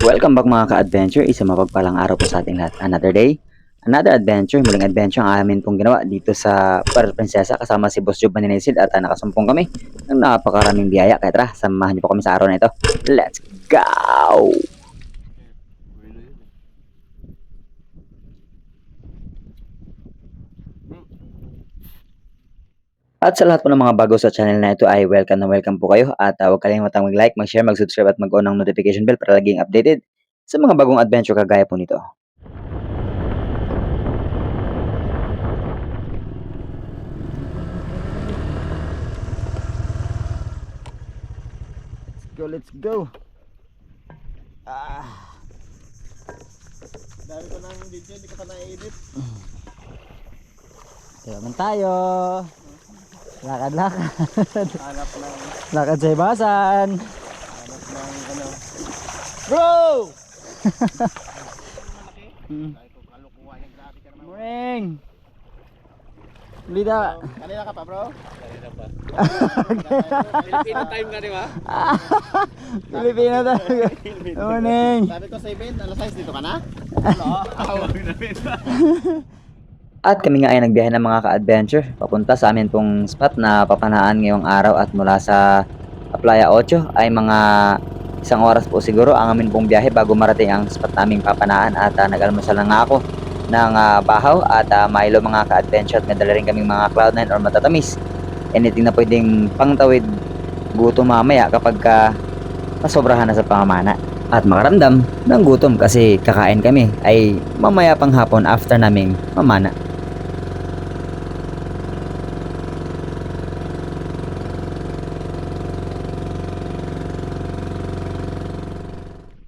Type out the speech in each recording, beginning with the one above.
Welcome back mga ka-adventure, isang mapagpalang araw po sa ating lahat. Another day, another adventure, muling adventure ang amin pong ginawa dito sa Puerto Princesa kasama si Boss Job Maninisid at nakasumpong kami ng napakaraming biyaya. Kaya tara, samahan niyo po kami sa araw na ito. Let's go! At sa lahat po ng mga bago sa channel na ito ay welcome na welcome po kayo at huwag kalimutang mag-like, mag-share, mag-subscribe at mag-on ng notification bell para laging updated sa mga bagong adventure kagaya po nito. Let's go. Dami ko ng video, hindi ko pa na-edit. Kaya naman tayo. Lakad-lakad. Hanap ng, Lakad sa ibasan. hanap ng ano. Bro! Dahil ko kalukuha yung grabe ka naman. Morning! Lida. Kanina ka pa bro? Kanina pa. Filipino time na, di ba? Pilipino talaga. Morning! Sabi ko 7, alas 6 dito ka na? At kami nga ay nagbiyahe ng mga ka-adventure papunta sa amin pong spot na papanaan ngayong araw at mula sa Playa 8 ay mga isang oras po siguro ang amin pong biyahe bago marating ang spot naming papanaan at nag-almusal na nga ako ng bahaw at Milo mga ka-adventure at nadala rin kaming mga cloud9 or matatamis. Anything na pwedeng pangtawid gutom mamaya kapag masobrahan na sa pamamana at makaramdam ng gutom kasi kakain kami ay mamaya pang hapon after naming mamana.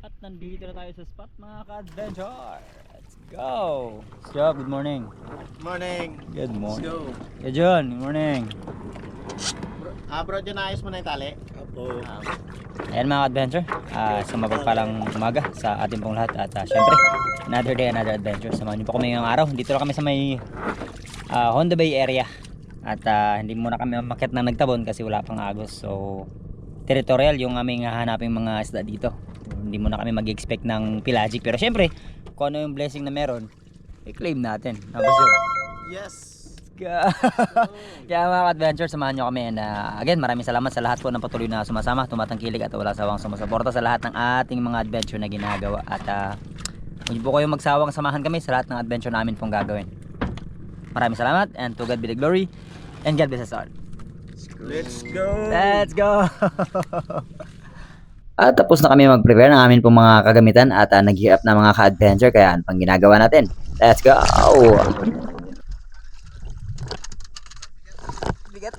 At nandito na tayo sa spot mga ka-adventure. Let's go! Job, good morning. Morning. Good Let's morning. go. Yeah, John, good morning. Bro, dyan naayos mo na yung tali? Opo. Ayan mga adventure, sa mapagpalang umaga sa ating pong lahat at syempre, another day, another adventure. Samahan niyo po kami ngayong araw. Dito na kami sa may Honda Bay area at hindi muna kami mamakit na nagtabon kasi wala pang agos. So, territorial yung aming hahanapin mga isda dito. Hindi muna kami mag-expect ng pelagic pero syempre, kung ano yung blessing na meron, i-claim natin. Tapos yun. Yes. Kaya mga adventure, samahan nyo kami and again maraming salamat sa lahat po ng patuloy na sumasama, tumatangkilik at wala sawang sumusuporta sa lahat ng ating mga adventure na ginagawa at huwag po kayong magsawang samahan kami sa lahat ng adventure namin pong gagawin. Maraming salamat and to God be the glory and God bless us all. Let's go. Let's go. At tapos na kami mag-prepare ng amin pong mga kagamitan at nag-gear up na mga ka-adventure kaya ano pang ginagawa natin. Let's go. Bigat.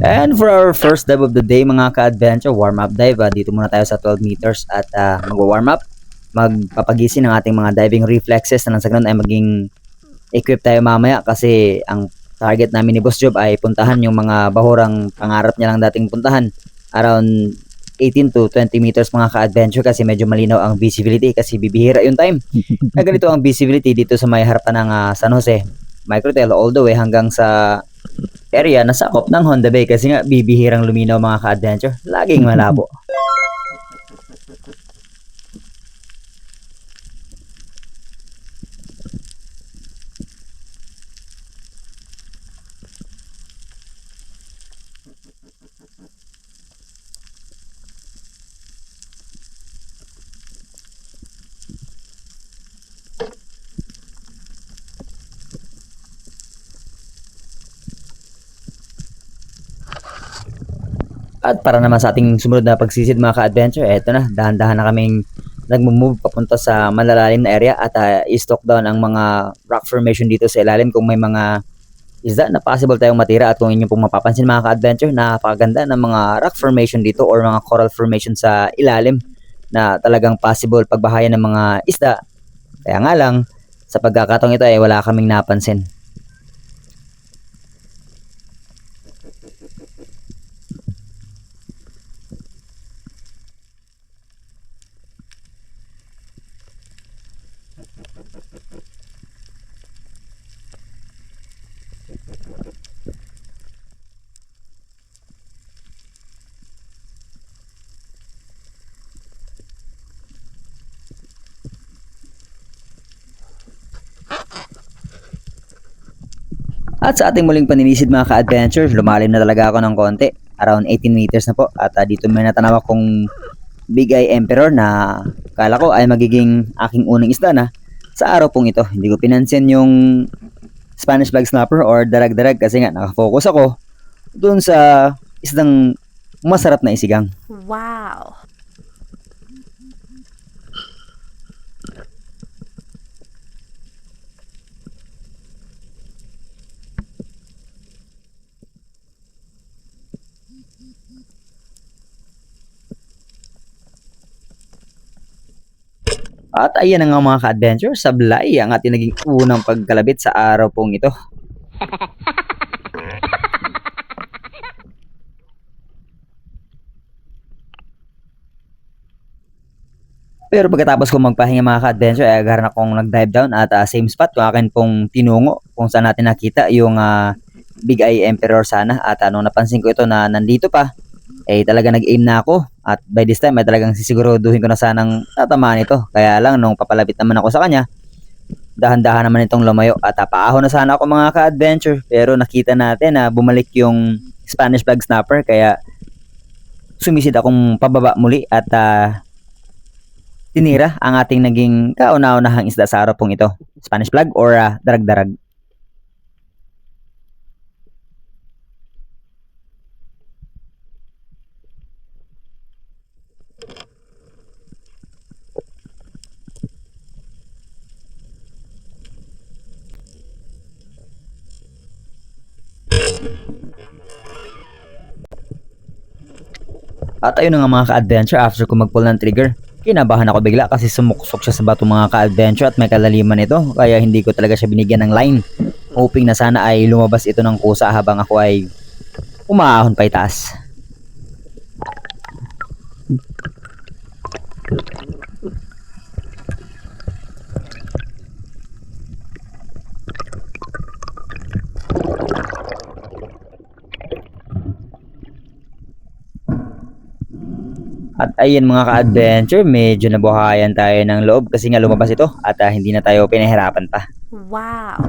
And for our first dive of the day mga ka-adventure, warm up dive. Dito muna tayo sa 12 meters at mag-warm up. Magpapagising ng ating mga diving reflexes na nang sa ganun ay maging equip tayo mamaya kasi ang target namin ni Boss Job ay puntahan yung mga bahurang pangarap niya lang dating puntahan. Around 18 to 20 meters mga ka-adventure kasi medyo malinaw ang visibility kasi bibihira yung time na ganito ang visibility dito sa may harapan ng San Jose Microtel all the way hanggang sa area na sakop ng Honda Bay kasi nga bibihirang luminaw mga ka-adventure, laging malabo. At para naman sa ating sumunod na pagsisid mga ka-adventure, eto na, dahan-dahan na kaming nagmo-move papunta sa malalalim na area at i-stock down ang mga rock formation dito sa ilalim kung may mga isda na possible tayong matira. At kung inyo pong mapapansin mga ka-adventure, napakaganda ng mga rock formation dito or mga coral formation sa ilalim na talagang possible pagbahayan ng mga isda. Kaya nga lang, sa pagkakataong ito ay wala kaming napansin. At sa ating muling paninisid mga ka-adventure, lumalim na talaga ako ng konti. Around 18 meters na po. At dito may natanaw akong Big Eye Emperor na kala ko ay magiging aking unang isda na sa araw pong ito. Hindi ko pinansin yung Spanish flag snapper or darag-darag kasi nga nakafocus ako dun sa isdang masarap na isigang. Wow. At ayan na nga mga ka-adventure, sablay ang ating naging unang pagkalabit sa araw pong ito. Pero pagkatapos ko magpahinga mga ka-adventure, ay agad akong nag-dive down at same spot kung akin pong tinungo kung saan natin nakita yung Big Eye Emperor sana. At nung napansin ko ito na nandito pa, eh talaga nag-aim na ako. At by this time ay talagang sisiguruduhin ko na sanang tatamaan ito. Kaya lang nung papalapit naman ako sa kanya, dahan-dahan naman itong lumayo. At paahon na sana ako mga ka-adventure. Pero nakita natin na bumalik yung Spanish flag snapper. Kaya sumisid akong pababa muli at tinira ang ating naging kauna-unahang isda sa araw pong ito. Spanish flag or darag-darag. At ayun na nga mga ka-adventure, after ko mag-pull ng trigger, kinabahan ako bigla kasi sumuksok siya sa bato mga ka-adventure at may kalaliman ito. Kaya hindi ko talaga siya binigyan ng line. Hoping na sana ay lumabas ito ng kusa habang ako ay umaahon pa itaas. At ayun mga ka-adventure, medyo nabuhayan tayo ng loob kasi nga lumabas ito at hindi na tayo pinahirapan pa. Wow.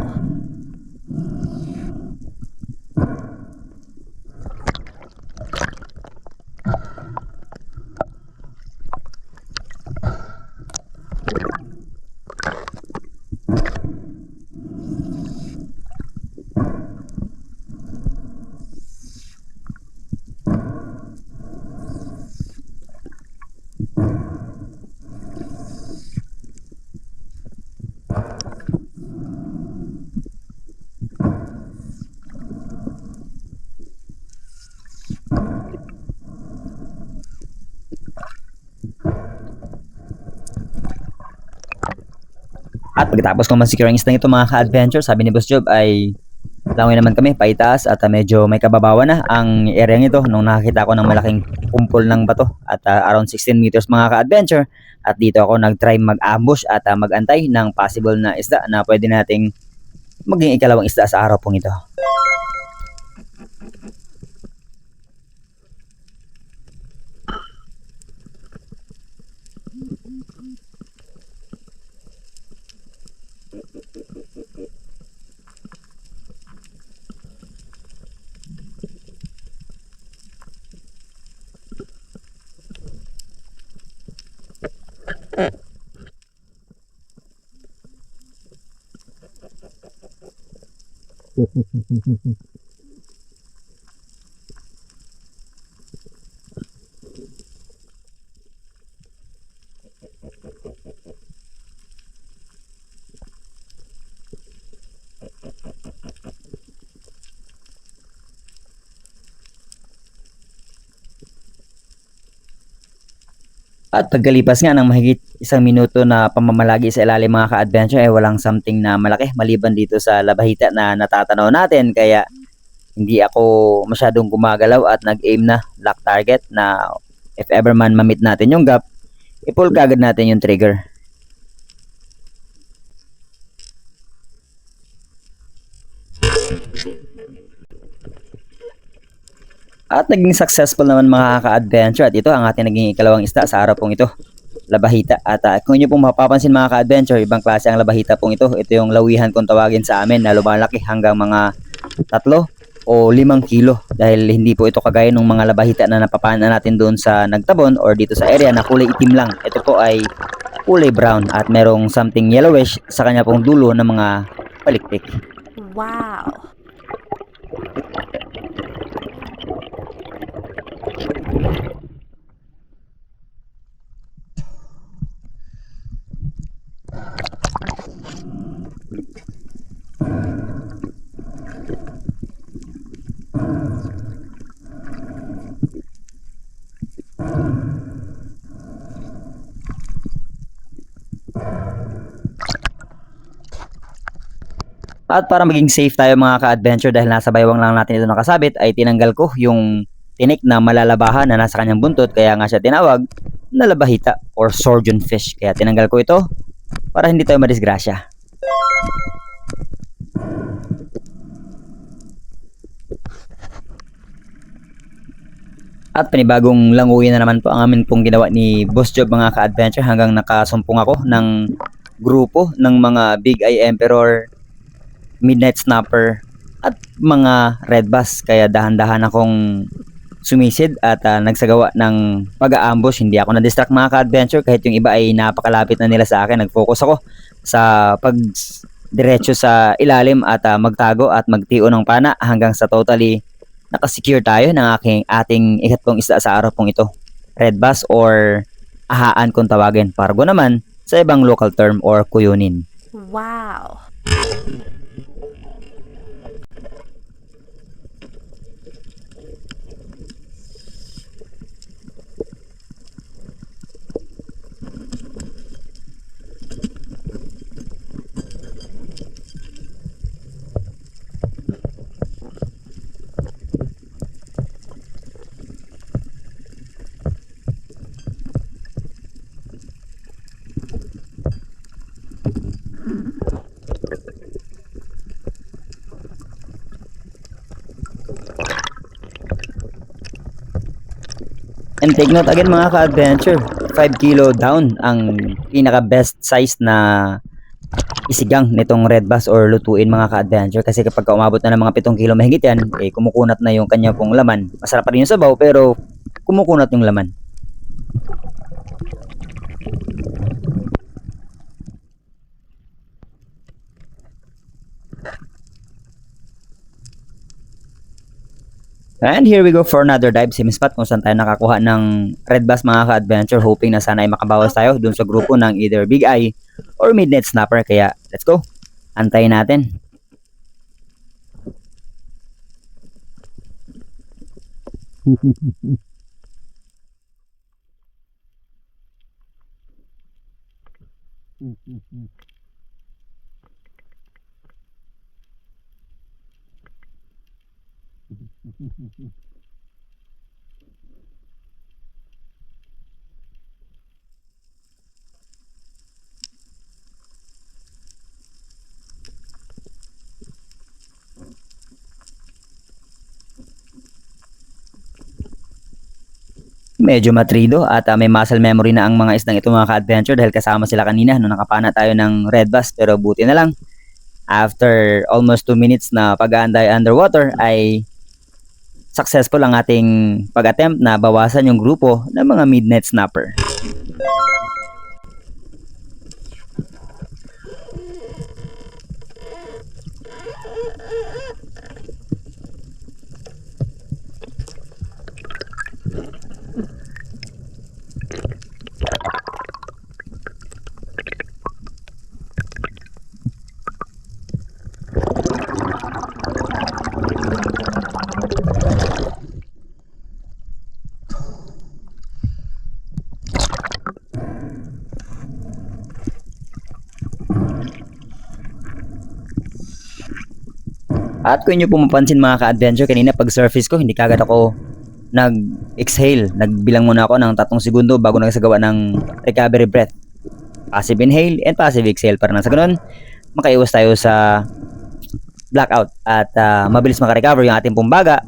At pagkatapos kong ma-secure ang isdang ito mga ka-adventure, sabi ni Boss Job ay langoy naman kami paitaas at medyo may kababawan na ang area nito nung nakakita ko ng malaking kumpol ng bato at around 16 meters mga ka-adventure. At dito ako nag-try mag-ambush at mag-antay ng possible na isda na pwede nating maging ikalawang isda sa araw pong ito. At pagkalipas nga ng mahigit 1 minuto na pamamalagi sa ilalim mga ka-adventure ay walang something na malaki maliban dito sa labahita na natatanaw natin. Kaya hindi ako masyadong gumagalaw at nag-aim na lock target na if ever man mamit natin yung gap, i-pull kagad natin yung trigger. At naging successful naman mga ka-adventure at ito ang ating naging ikalawang isda sa araw pong ito, labahita. At kung inyo pong mapapansin mga ka-adventure, ibang klase ang labahita pong ito. Ito yung lawihan kung tawagin sa amin na lumalaki hanggang mga 3 o 5 kilo dahil hindi po ito kagaya ng mga labahita na napapana natin doon sa Nagtabon or dito sa area na kulay itim lang. Ito po ay kulay brown at merong something yellowish sa kanya pong dulo ng mga palikpik. Wow. At para maging safe tayo mga ka-adventure dahil nasa baywang lang natin ito nakasabit ay tinanggal ko yung tinik na malalabahan na nasa kanyang buntot kaya nga siya tinawag na labahita or surgeon fish. Kaya tinanggal ko ito para hindi tayo madisgrasya. At panibagong languyin na naman po ang amin pong ginawa ni Boss Job mga ka-adventure hanggang nakasumpong ako ng grupo ng mga Big Eye Emperor, Midnight Snapper at mga Red Bass. Kaya dahan-dahan akong sumisid at nagsagawa ng pag-aambush. Hindi ako na-distract mga ka-adventure kahit yung iba ay napakalapit na nila sa akin. Nag-focus ako sa pag-diretso sa ilalim at magtago at magtiyo ng pana hanggang sa totally nakasecure tayo ng ating ikatlong isda sa araw pong ito. Red Bass or ahaan kung tawagin. Pargo naman sa ibang local term or kuyunin. Wow. And take note again mga ka-adventure, 5 kilo down ang pinaka best size na isigang nitong Red Bass or lutuin mga ka-adventure. Kasi kapag umabot na ng mga 7 kilo mahigit yan, kumukunat na yung kanya pong laman. Masarap pa rin yung sabaw pero kumukunat yung laman. And here we go for another dive, same spot kung saan tayo nakakuha ng Red Bass mga ka-adventure, hoping na sana ay makabawas tayo dun sa grupo ng either Big Eye or Midnight Snapper. Kaya let's go, antayin natin. Medyo matrido at may muscle memory na ang mga isdang ito mga ka-adventure dahil kasama sila kanina nung nakapana tayo ng Red Bass. Pero buti na lang, after almost 2 minutes na pag-aanday underwater ay successful ang ating pag-attempt na bawasan yung grupo ng mga Midnight Snapper. At kung inyo po mapansin mga ka-adventure, kanina pag surface ko, hindi kagad ako nag-exhale. Nagbilang muna ako ng 3 segundo bago nagsagawa ng recovery breath. Passive inhale and passive exhale para nang sa ganun, makaiwas tayo sa blackout at mabilis makarecover yung ating pong baga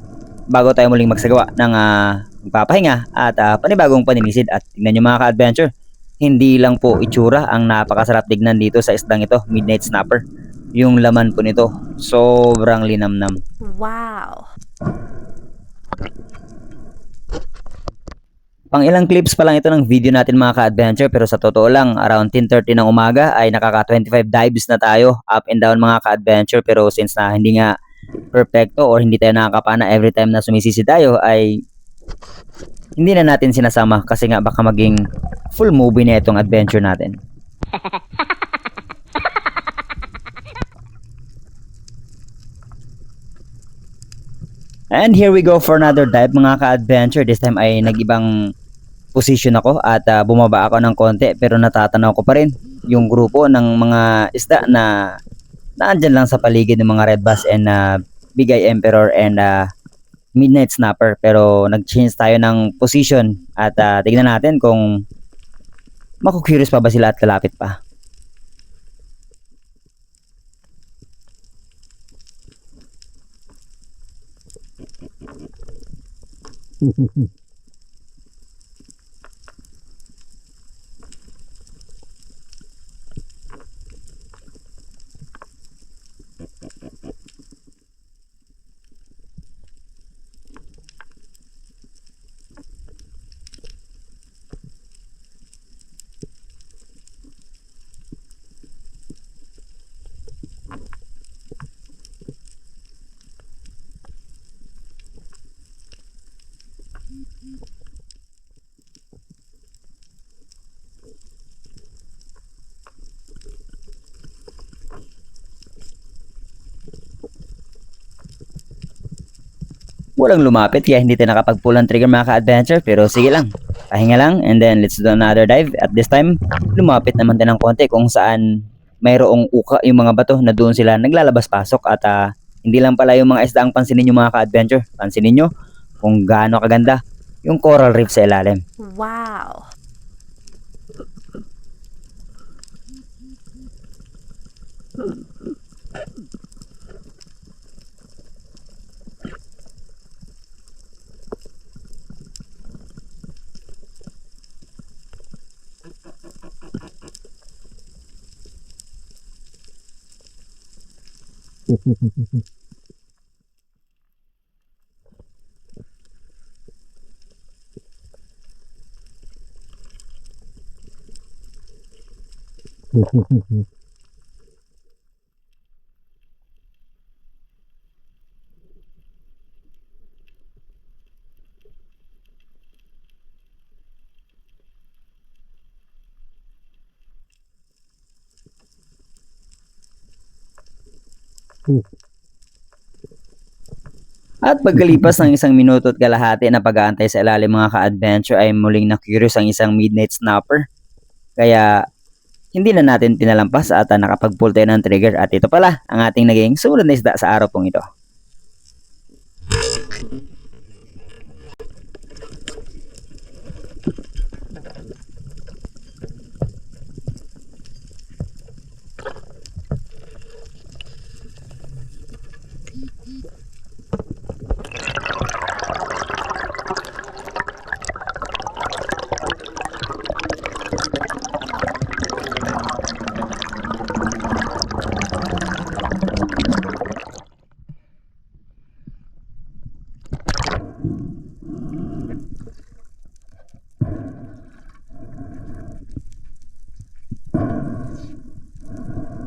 bago tayo muling magsagawa ng magpapahinga at panibagong paninisid. At tingnan nyo mga ka-adventure, hindi lang po itsura ang napakasarap tignan dito sa isdang ito, Midnight Snapper. Yung laman po nito Sobrang linamnam. Wow. Pang ilang clips pa lang ito ng video natin mga ka-adventure, pero sa totoo lang, around 10:30 ng umaga ay nakaka 25 dives na tayo up and down mga ka-adventure. Pero since na hindi nga perfecto or hindi tayo nakakapana every time na sumisisi tayo, ay hindi na natin sinasama kasi nga baka maging full movie na itong adventure natin. And here we go for another dive mga ka-adventure. This time ay nag-ibang position ako at bumaba ako ng konti, pero natatanaw ko pa rin yung grupo ng mga isda na naandyan lang sa paligid ng mga red bass and bigay emperor and midnight snapper. Pero nag-change tayo ng position at tignan natin kung maku-curious pa ba sila at kalapit pa. Walang lumapit kaya hindi tayo nakapag-pull ng trigger mga ka-adventure, pero sige lang, pahinga lang and then let's do another dive. At this time, lumapit naman tayo ng konti kung saan mayroong uka yung mga bato na doon sila naglalabas-pasok at hindi lang pala yung mga isda ang pansinin nyo mga ka-adventure. Pansinin nyo kung gaano kaganda yung coral reef sa ilalim. Wow. At pagkalipas ng 1 minuto at kalahati na pag-aantay sa ilalim mga ka-adventure ay muling na-curious ang isang midnight snapper. Kaya hindi na natin tinalampas at nakapag-pull tayo ng trigger. At ito pala ang ating naging sumunod na isda sa araw pong ito.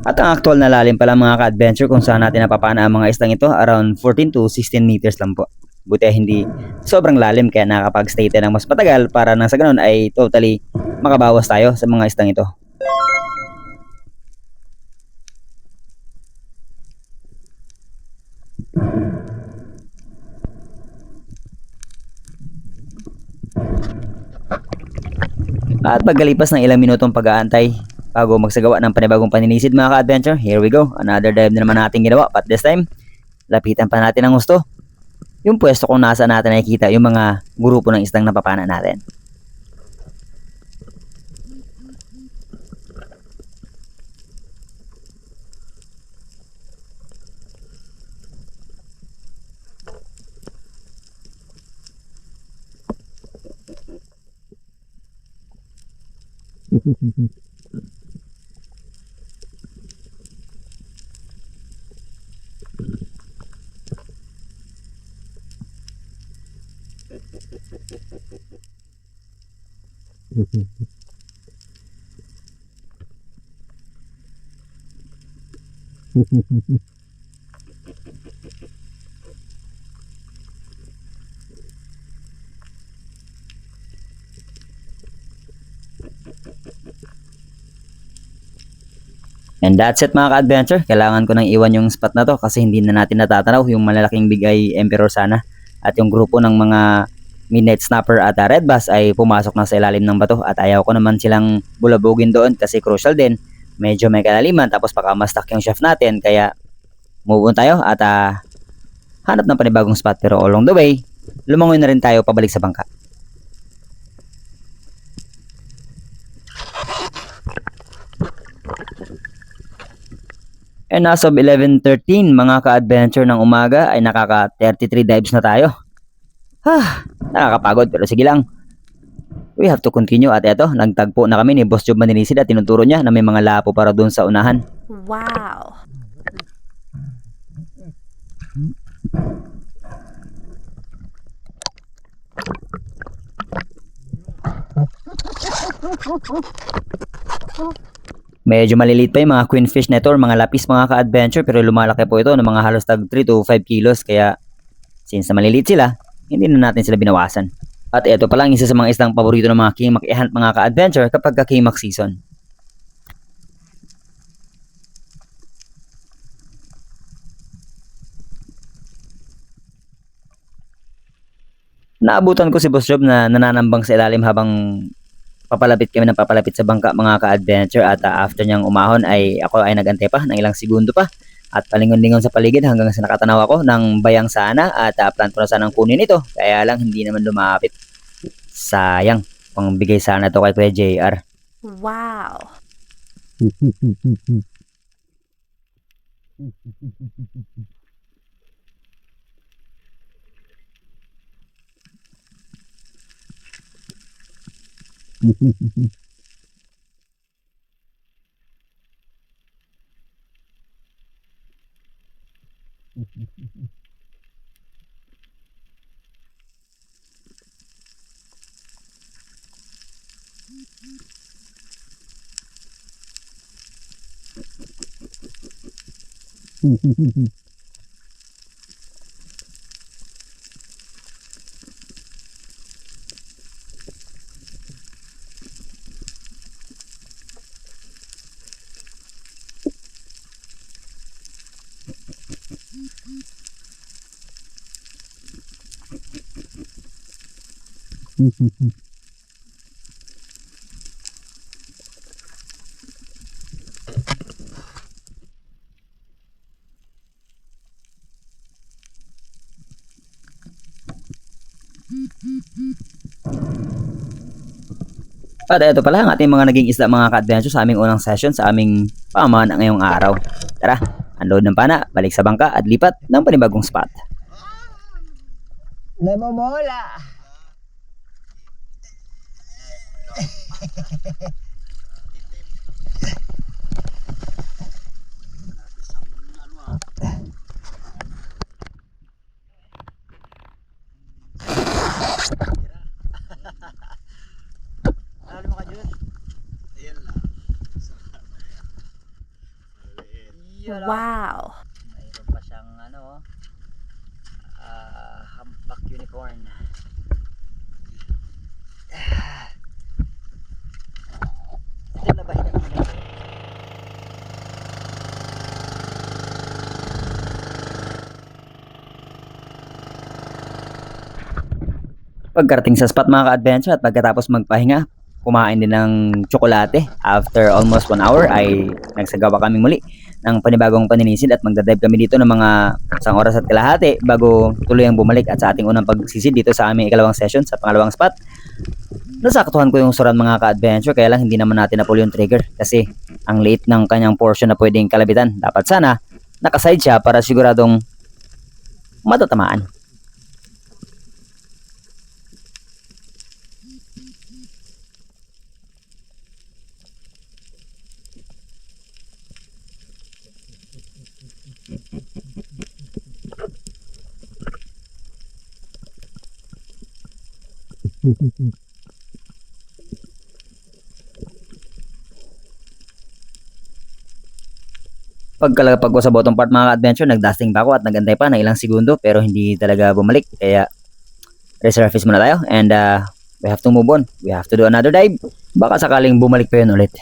At ang actual na lalim pala mga ka-adventure kung saan natin napapana ang mga isdang ito, around 14 to 16 meters lang po. Buti hindi sobrang lalim kaya nakapag-stay tayo ng mas matagal para nang sa ganun ay totally makabawas tayo sa mga isdang ito. At pagkalipas ng ilang minutong pag-aantay bago magsagawa ng panibagong paninisid mga ka-adventure, here we go. Another dive na naman natin ginawa, but this time, lapitan pa natin ang gusto. Yung pwesto kung nasa natin nakikita yung mga grupo ng isdang napapana natin. And that's it mga ka-adventure. Kailangan ko nang iwan yung spot na to kasi hindi na natin natatanaw yung malalaking bigay Emperor sana. At yung grupo ng mga Midnight Snapper at Red Bass ay pumasok na sa ilalim ng bato at ayaw ko naman silang bulabugin doon kasi crucial din. Medyo may kalaliman tapos baka ma-stuck yung chef natin kaya move on tayo at hanap ng panibagong spot pero along the way, lumangoy na rin tayo pabalik sa bangka. And as of 11:13 mga ka-adventure ng umaga ay nakaka 33 dives na tayo. Nakakapagod pero sige lang. We have to continue at eto, nagtagpo na kami ni Boss Job Manilisid at tinuturo niya na may mga lapo para doon sa unahan. Wow. Medyo maliliit pa yung mga queenfish na ito or mga lapis mga ka-adventure pero lumalaki po ito ng mga halos tag 3 to 5 kilos kaya since na maliliit sila, hindi na natin sila binawasan. At ito pa lang isa sa mga islang paborito ng mga king hunt mga ka-adventure kapag ka-king season. Naabutan ko si Boss Job na nananambang sa ilalim habang papalapit kami ng papalapit sa bangka mga ka-adventure at after niyang umahon ay ako ay nagantay pa ng ilang segundo pa at palingon-lingon sa paligid hanggang sa nakatanaw ako ng bayang sana at plan ko na sanang kunin ito kaya lang hindi naman lumapit. Sayang, pangbigay sana to kay Kuya JR. Wow. At ito pala ang ating mga naging isda mga ka-adventure sa aming unang session sa aming pamaman ngayong araw. Tara, unload ng pana, balik sa bangka at lipat ng panibagong spot. Namomola. Wow. Mayroon pa siyang humpback unicorn. Ito na ba Pagkarating sa spot mga ka-adventure at pagkatapos magpahinga, kumain din ng tsokolate. After almost 1 hour ay nagsagawa kami muli ng panibagong paninisid at magdadive kami dito ng mga 1 oras at kalahati bago tuluyang bumalik at sa ating unang pagsisid dito sa aming ikalawang session sa pangalawang spot. Nasaktuhan ko yung suran mga ka-adventure kaya lang hindi naman natin na-pull yung trigger kasi ang liit ng kanyang portion na pwedeng kalabitan. Dapat sana nakaside siya para siguradong matatamaan. Pagkalapag ko sa bottom part mga ka-adventure, nagdusting pa ako at nagantay pa ng ilang segundo pero hindi talaga bumalik. Kaya resurface muna tayo and we have to move on. We have to do another dive. Baka sakaling bumalik pa yun ulit.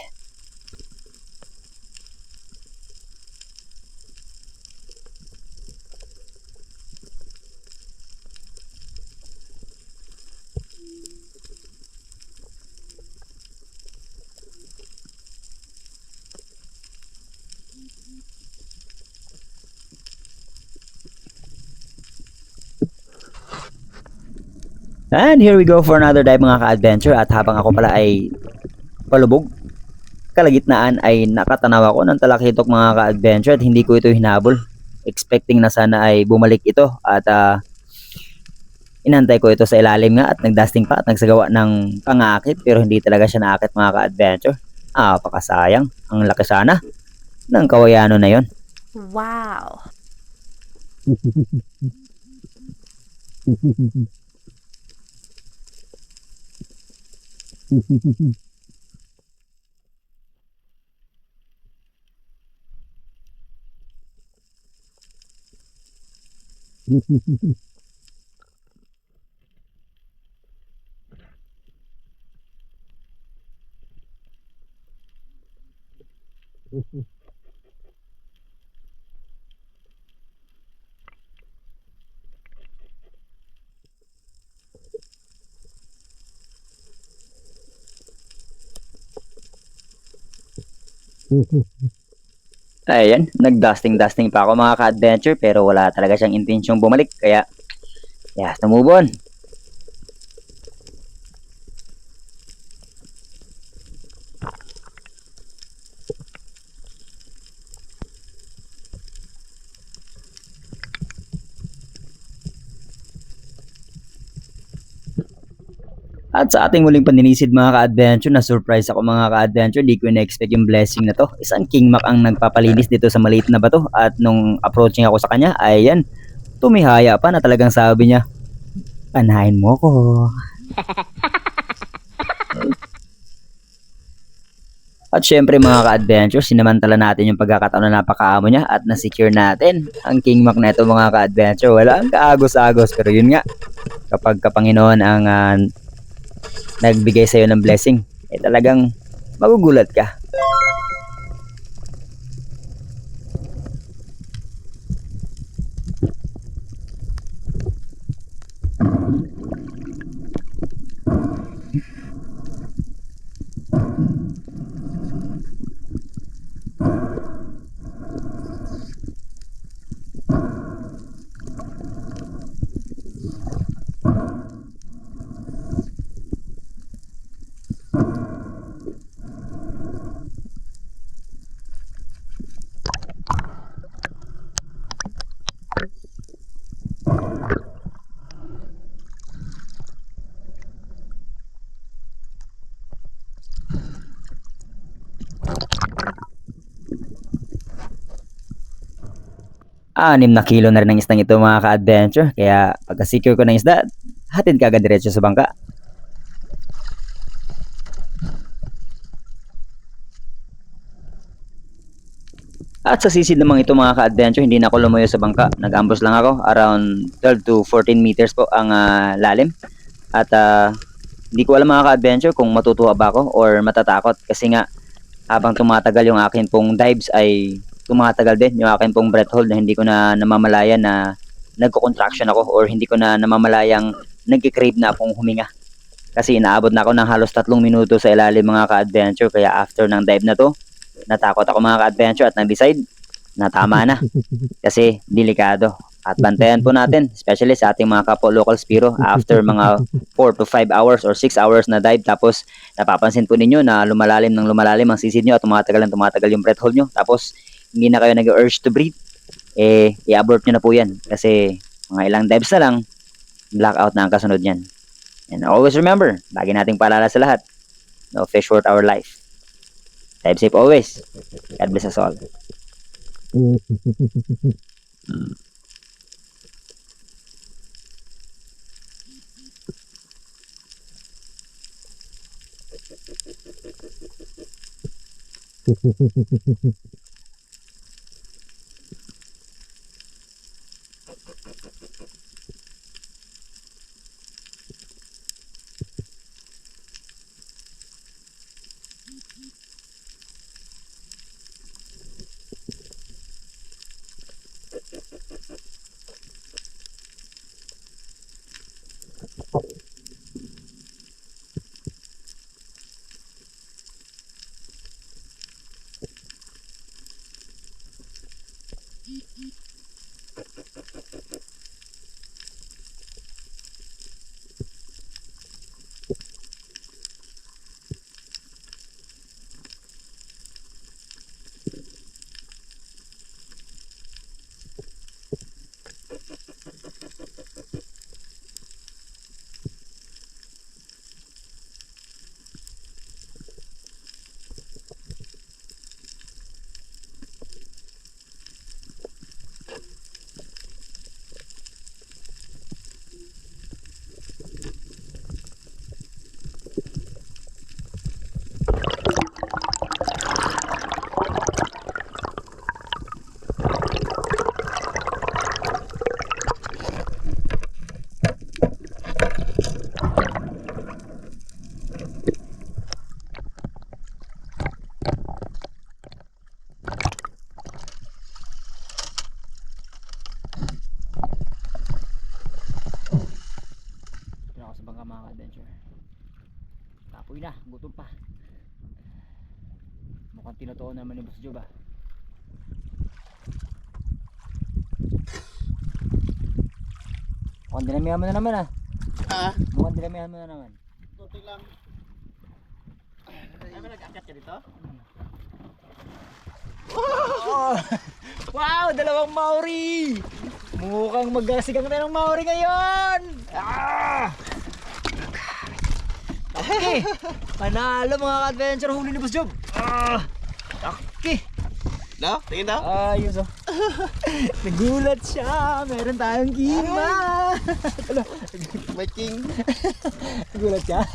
And here we go for another dive mga ka-adventure at habang ako pala ay palubog, kalagitnaan ay nakatanaw ako ng talakitok mga ka-adventure at hindi ko ito hinabol. Expecting na sana ay bumalik ito at inantay ko ito sa ilalim nga at nagdusting pa at nagsagawa ng pangakit pero hindi talaga siya naakit mga ka-adventure. Pakasayang. Ang laki sana ng kawayano na yon. Wow. Ayan, nag-dusting pa ako mga ka-adventure pero wala talaga siyang intensyong bumalik kaya yeah, move on. At sa ating muling paninisid mga ka-adventure, na surprise ako mga ka-adventure, di ko na-expect yung blessing na to. Isang King Mac ang nagpapalinis dito sa maliit na bato at nung approaching ako sa kanya, ayan, tumihaya pa na talagang sabi niya, panahin mo ko. At syempre mga ka-adventure, sinamantala natin yung pagkakataon na napakaamo niya at na-secure natin ang King Mac na ito mga ka-adventure. Wala ang kaagos-agos pero yun nga, kapag Kapanginoon ang nagbigay sa'yo ng blessing, talagang magugulat ka. Anim na kilo na rin ang isdang ito mga ka-adventure. Kaya pagka-secure ko ng isda, hatid ka agad diretso sa bangka. At sa sisid namang ito mga ka-adventure, hindi na ako lumayo sa bangka. Nag-ambush lang ako. Around 12 to 14 meters po ang lalim. At hindi ko alam mga ka-adventure kung matutuwa ba ako or matatakot. Kasi nga, habang tumatagal yung akin pong dives ay tumatagal din yung akin pong breath hold na hindi ko na namamalayan na nagko-contraction ako or hindi ko na namamalayang nagki-crave na akong huminga. Kasi inaabot na ako ng halos 3 minuto sa ilalim mga ka-adventure. Kaya after ng dive na to, natakot ako mga ka-adventure at nag-decide na tama na. Kasi delikado. At bantayan po natin, especially sa ating mga kapwa local spiro, after mga 4 to 5 hours or 6 hours na dive, tapos napapansin po ninyo na lumalalim ng lumalalim ang sisid nyo at tumatagal yung breath hold nyo. Tapos hindi na kayo nag-urge to breathe, i-abort nyo na po yan. Kasi mga ilang dives na lang, blackout na ang kasunod yan. And always remember, lagi nating paalala sa lahat, no fish worth our life. Dive safe always. God bless us all. Ako sa bangka mga ka-adventure. Tapoy na, gutom pa. Mukhang tinutuon naman ni Boss Job ah. Mukhang dinamihan mo na naman ah. Ah, Mukhang dinamihan mo na naman. kunti lang. Ay, ba nag-akyat ka dito? Wow! Dalawang Maori! Mukhang magasigang tayo ng Maori ngayon! Ah! Okay! Panalo mga ka-adventure, huli ni Boss Job! Ah! Okay! No? Tingin daw? Ayos oh! Nagulat siya! Meron tayong kima! May king. Nagulat siya!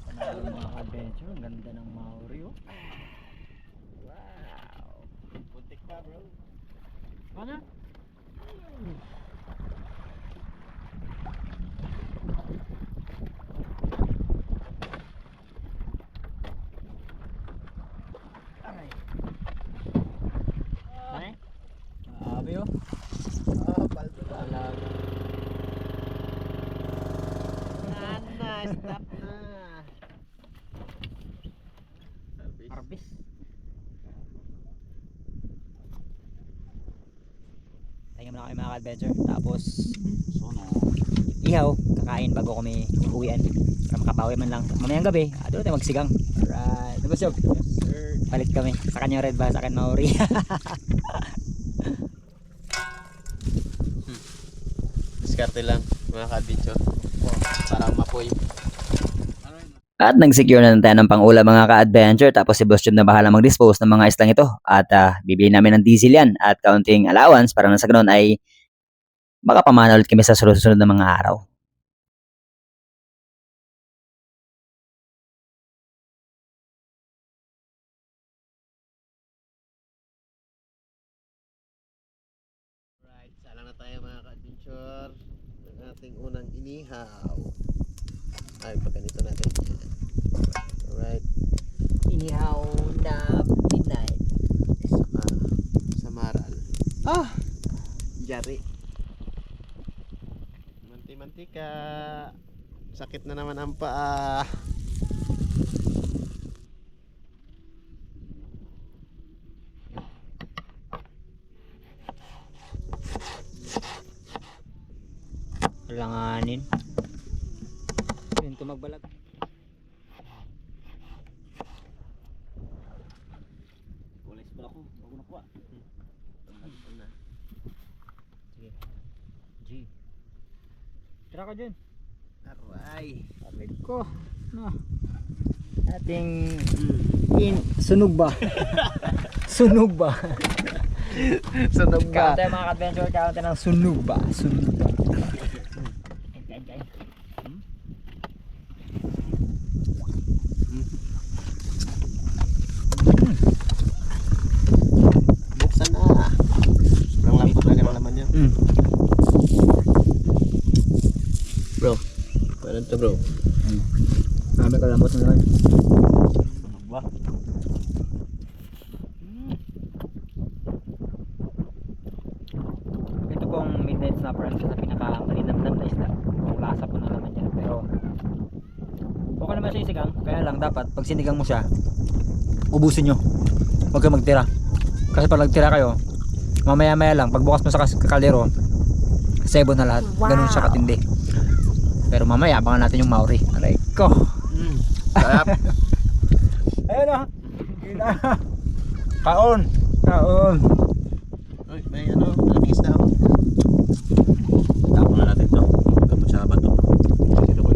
Panalo mga ka-adventure, ang ganda ng Maori oh! Wow! Buntik pa, bro. Ano? Aray. Aray. Grabe oh. Ah, paldo na. Wala. Na, stop na. Arbis. Tingnan muna kami mga ka-adventure. Tapos ihaw, kakain bago kami uwian para makabawi man lang mamayang gabi. Doon tayo magsigang. Alright, diba Sob? Sir. Palit kami. Sa kanya red ba? Sa akin Maori. Diskarte lang, mga ka-adventure. Para mapoy. At nag-secure na tayo ng pang-ulam mga ka-adventure, tapos si Boss Job na bahala mag-dispose ng mga islang ito. At bibili namin ng diesel yan at counting allowance para na sa ganun ay makapamana ulit kami sa sunod-sunod na mga araw. Right, sala na tayo mga ka-adventure. Ang ating unang inihaw. Ay, pag ganito natin. Alright. Inihaw na midnight. Saka sa maral. Ah! Jari. Manti-mantika. Sakit na naman ang paa. Langanin. Yun to magbalag. Kulis pa ako. Bago nakuha. Sige. G. Tira ka dyan. Aray. Pamig ko. No. Ating sunog ba? Sunog ba? Sunog Count tayo mga ka-adventure. Count tayo ng sunog ba? Sunog ba? Kain. bro. Kami kalambot na naman. Wah. Ito pong midnight snapper ang isa sa pinaka-malinamnam na isda. Ang lasa po na naman yan. Pero okay naman siya isigang. Kaya lang dapat pag sinigang mo siya, ubusin nyo. Huwag kayo magtira. Kasi pag nagtira kayo, mamaya-maya lang, pagbukas mo sa kaldero, sebo na lahat. Ganun siya katindi. Pero mamaya, abangan natin yung Maori. Aray ko. Sarap. Ayun o. Kaon. Kaon. Uy, may ano, malamig isda ako. Tapon na natin to. Gamot sa bato. Dito ko.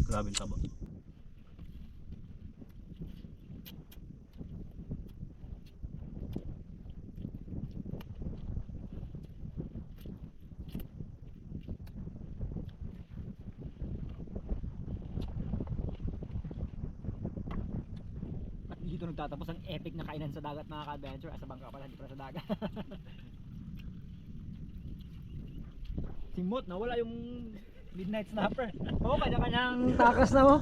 Grabe yung taba. At dito nagtatapos ang epic na kainan sa dagat mga ka-adventure. Sa bangka pala, hindi pala sa dagat. Simot, nawala yung midnight snapper. Oo, kanya-kanyang takas na mo.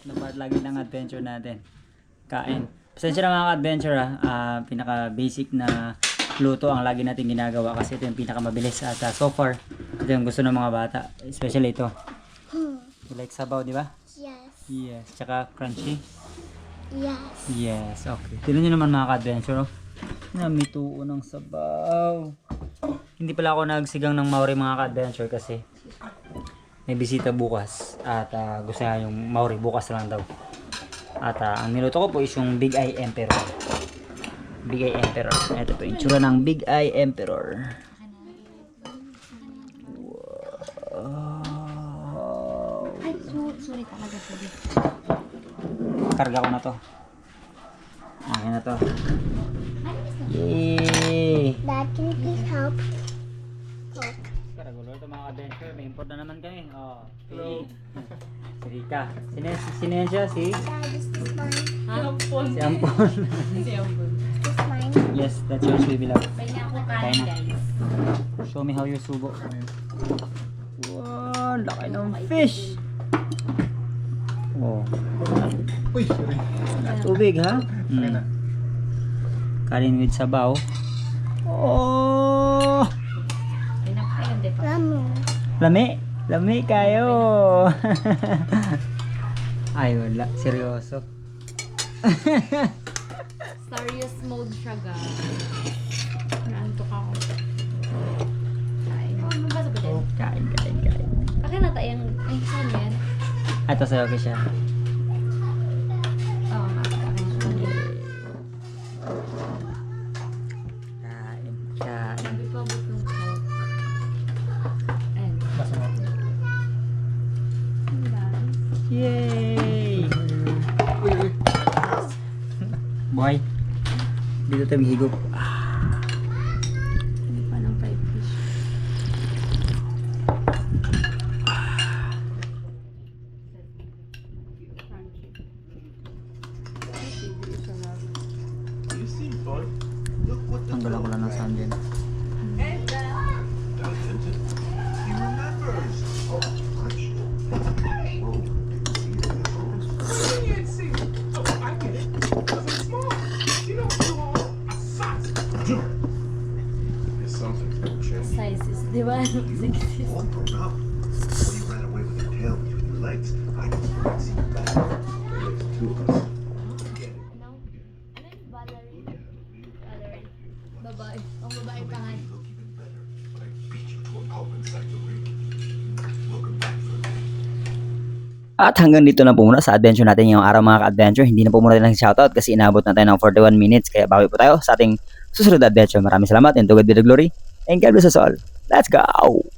Na part lagi ng adventure natin. Kain. Pasensya na mga adventure pinaka basic na luto ang lagi natin ginagawa kasi ito yung pinaka mabilis at so far ito yung gusto ng mga bata, especially ito. You like sabaw, di ba? Yes. Yes. Tsaka crunchy. Yes. Yes. Okay. Tignan nyo naman mga adventure namituo ng sabaw. Hindi pala ako nagsigang ng Maori mga adventure kasi may bisita bukas at gusto niya yung Maori bukas lang daw. At ang niluto ko po is yung Big Eye Emperor. Big Eye Emperor. Ito po yung tsura ng Big Eye Emperor. Wow. Ay, sorry talaga, sorry. Karga ko na to. Akin na to. Yay! Dad, can you please help? Karagulo ito mga adventure. May import na naman kami. Oh, hello. Si Rika. Sino yan siya? Si? Dad, is this mine? Si Ampon. Is this mine? Yes, that's yours, baby love. Kaya ako Kaya kain na. guys. Show me how you subo. Wow, laki ng fish. Oh. Uy! Tubig ha? Kanin with sabaw. Oh! Ayun, di pa. Mama. Lami. Lami kayo. Ay, wala. Seryoso. Serious mode siya, guys. Naantok ako. Kain. Oh, mabasa ba din? Kain. Akin na tayong, ay, saan yan? Ito sa'yo, Kisha. Oo, nga. Akin na. Boy. Dito tayo maghigop. Hindi pa ng 5 fish. Tanggalan ko lang ng sound din. Sizes, di ba? Sizes. Ano? Ano yung Valerie? Valerie. Babae. Ang babae pangalan. At hanggang dito na po muna sa adventure natin ngayong araw mga ka-adventure. Hindi na po muna tayo ng shoutout kasi inabot na tayo ng 41 minutes. Kaya bawi po tayo sa ating susunod na adventure. Maraming salamat and to God be the glory. And God bless us all. Let's go!